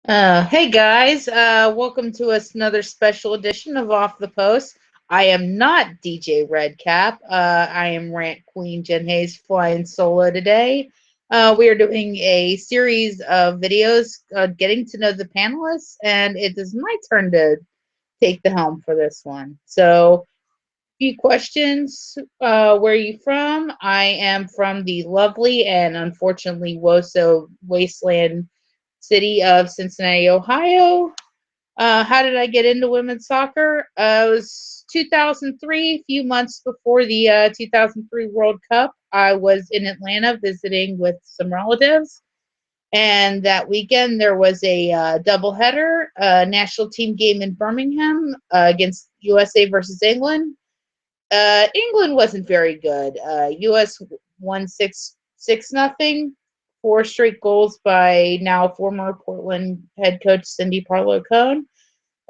Hey guys, welcome to another special edition of Off the Post. I am not DJ Redcap. I am Rant Queen Jen Hayes flying solo today. We are doing a series of videos getting to know the panelists, and it is my turn to take the helm for this one. So, few questions. Where are you from? I am from the lovely and unfortunately woso wasteland city of Cincinnati, Ohio. How did I get into women's soccer? It was 2003, a few months before the 2003 World Cup. I was in Atlanta visiting with some relatives. And that weekend, there was a doubleheader, national team game in Birmingham against USA versus England. England wasn't very good. U.S. won six nothing. Four straight goals by now former Portland head coach Cindy Parlow Cone.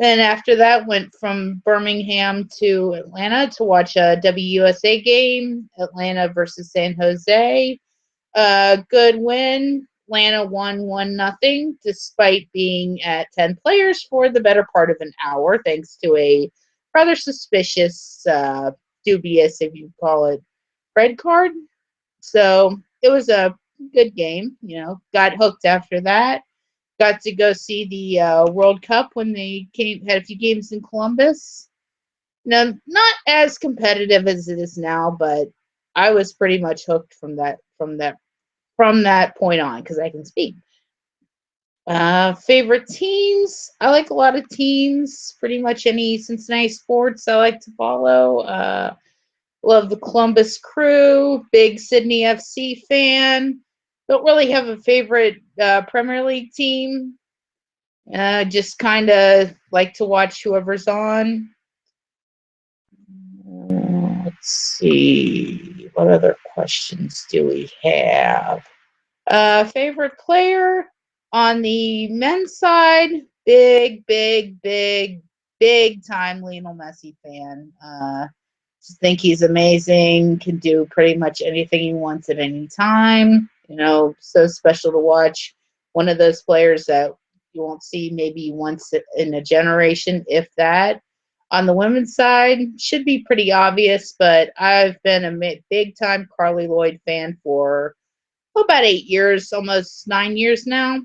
And after that, went from Birmingham to Atlanta to watch a WUSA game, Atlanta versus San Jose. Good win. Atlanta won 1-0, despite being at 10 players for the better part of an hour, thanks to a rather suspicious, dubious, if you call it, red card. So it was a good game. Got hooked after that. Got to go see the World Cup when they had a few games in Columbus. Now, not as competitive as it is now, but I was pretty much hooked from that point on because I can speak. Favorite teams? I like a lot of teams. Pretty much any Cincinnati sports I like to follow. Love the Columbus Crew. Big Sydney FC fan. Don't really have a favorite Premier League team. Just kind of like to watch whoever's on. Let's see. What other questions do we have? Favorite player on the men's side? Big time Lionel Messi fan. Just think he's amazing. Can do pretty much anything he wants at any time. So special to watch. One of those players that you won't see maybe once in a generation, if that. On the women's side, should be pretty obvious, but I've been a big time Carly Lloyd fan for about 8 years, almost 9 years now.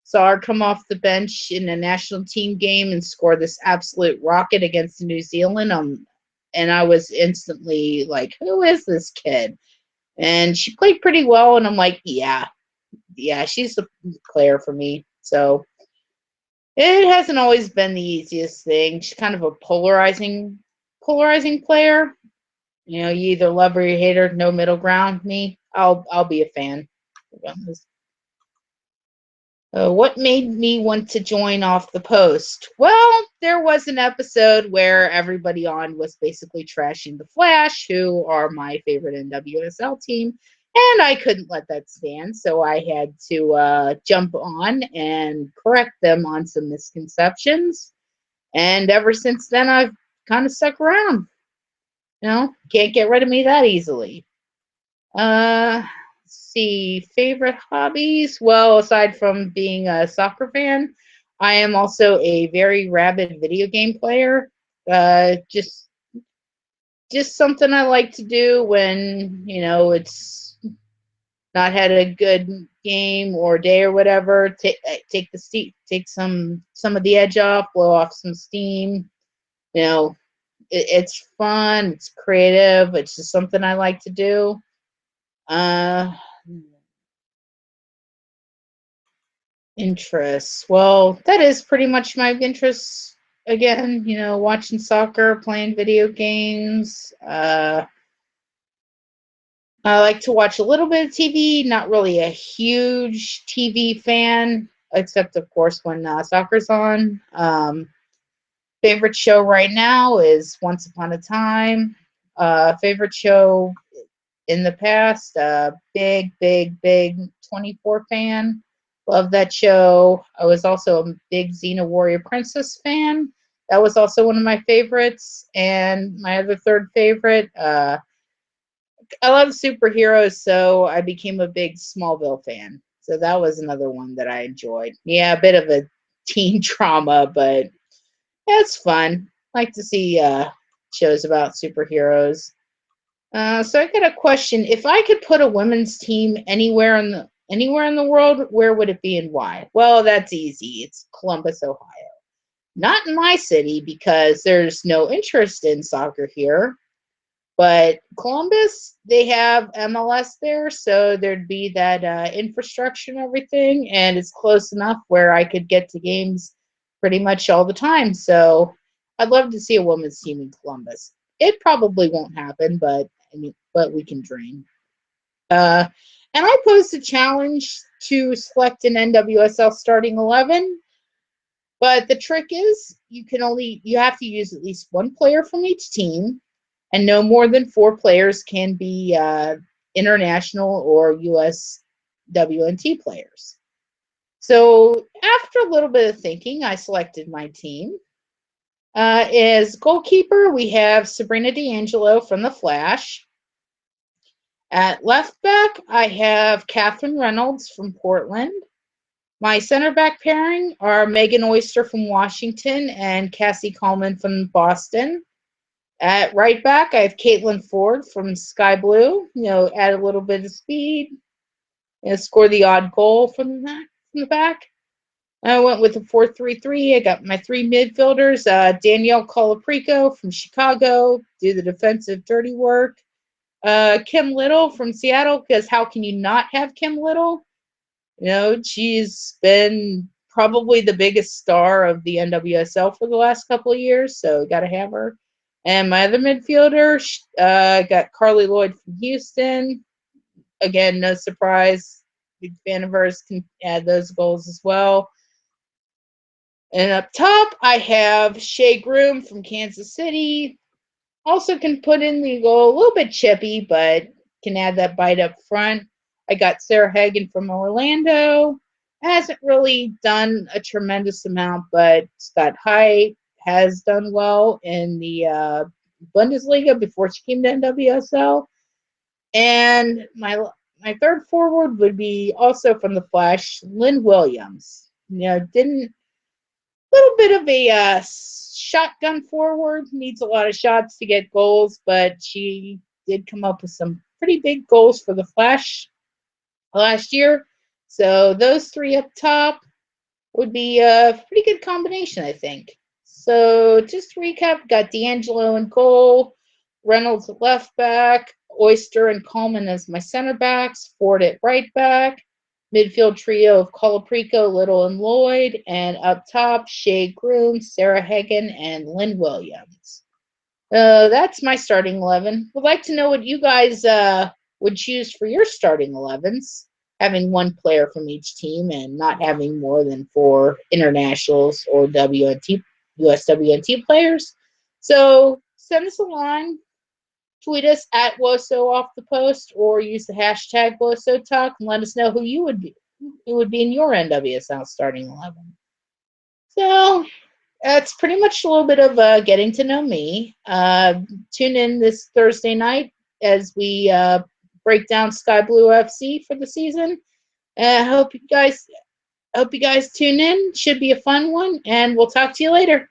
Saw her come off the bench in a national team game and score this absolute rocket against New Zealand. And I was instantly like, who is this kid? And she played pretty well. And I'm like, yeah, she's the player for me. So it hasn't always been the easiest thing. She's kind of a polarizing player. You either love her or you hate her, no middle ground. Me, I'll be a fan. What made me want to join Off the Post? Well, there was an episode where everybody on was basically trashing the Flash, who are my favorite NWSL team, and I couldn't let that stand, so I had to jump on and correct them on some misconceptions. And ever since then, I've kind of stuck around. Can't get rid of me that easily. Let's see, favorite hobbies? Well, aside from being a soccer fan, I am also a very rabid video game player. Just something I like to do when it's not had a good game or day or whatever. Take some of the edge off, blow off some steam. It's fun. It's creative. It's just something I like to do. Interests. Well, that is pretty much my interests. Again, watching soccer, playing video games. I like to watch a little bit of TV. Not really a huge TV fan, except of course when soccer's on. Favorite show right now is Once Upon a Time. Favorite show in the past, big 24 fan. Love that show. I was also a big Xena Warrior Princess fan. That was also one of my favorites. And my other third favorite, I love superheroes, so I became a big Smallville fan. So that was another one that I enjoyed. Yeah, a bit of a teen drama, but it's fun. Like to see shows about superheroes. So I got a question. If I could put a women's team anywhere in the world, where would it be and why? Well, that's easy. It's Columbus, Ohio. Not in my city because there's no interest in soccer here. But Columbus, they have MLS there, so there'd be that infrastructure and everything, and it's close enough where I could get to games pretty much all the time. So I'd love to see a women's team in Columbus. It probably won't happen, but I mean, but we can dream. Uh, and I posed a challenge to select an NWSL starting 11. But the trick is you have to use at least one player from each team, and no more than four players can be international or US WNT players. So after a little bit of thinking, I selected my team. As goalkeeper, we have Sabrina D'Angelo from The Flash. At left back, I have Catherine Reynolds from Portland. My center back pairing are Megan Oyster from Washington and Cassie Coleman from Boston. At right back, I have Caitlin Ford from Sky Blue. Add a little bit of speed, score the odd goal from the back. I went with a 4-3-3. I got my three midfielders, Danielle Colaprico from Chicago, do the defensive dirty work. Kim Little from Seattle, because how can you not have Kim Little? She's been probably the biggest star of the NWSL for the last couple of years, so got to have her. And my other midfielder, got Carly Lloyd from Houston. Again, no surprise. Big fan of hers, can add those goals as well. And up top, I have Shea Groom from Kansas City. Also can put in the goal, a little bit chippy, but can add that bite up front. I got Sarah Hagen from Orlando. Hasn't really done a tremendous amount, but got height, has done well in the Bundesliga before she came to NWSL. And my third forward would be also from the Flash, Lynn Williams. Didn't little bit of a shotgun forward, needs a lot of shots to get goals, but she did come up with some pretty big goals for the Flash last year. So those three up top would be a pretty good combination, I think. So just to recap, got D'Angelo in goal, Reynolds at left back, Oyster and Coleman as my center backs, Ford at right back, midfield trio of Colaprico, Little, and Lloyd, and up top, Shea Groom, Sarah Hagen, and Lynn Williams. That's my starting 11. Would like to know what you guys would choose for your starting 11s, having one player from each team and not having more than four internationals or WNT, US WNT players. So send us a line, tweet us at WOSO off the post, or use the hashtag WOSO Talk and let us know who you would be. Who would be in your NWSL starting 11. So that's pretty much a little bit of getting to know me. Tune in this Thursday night as we break down Sky Blue FC for the season. I hope you guys tune in. Should be a fun one, and we'll talk to you later.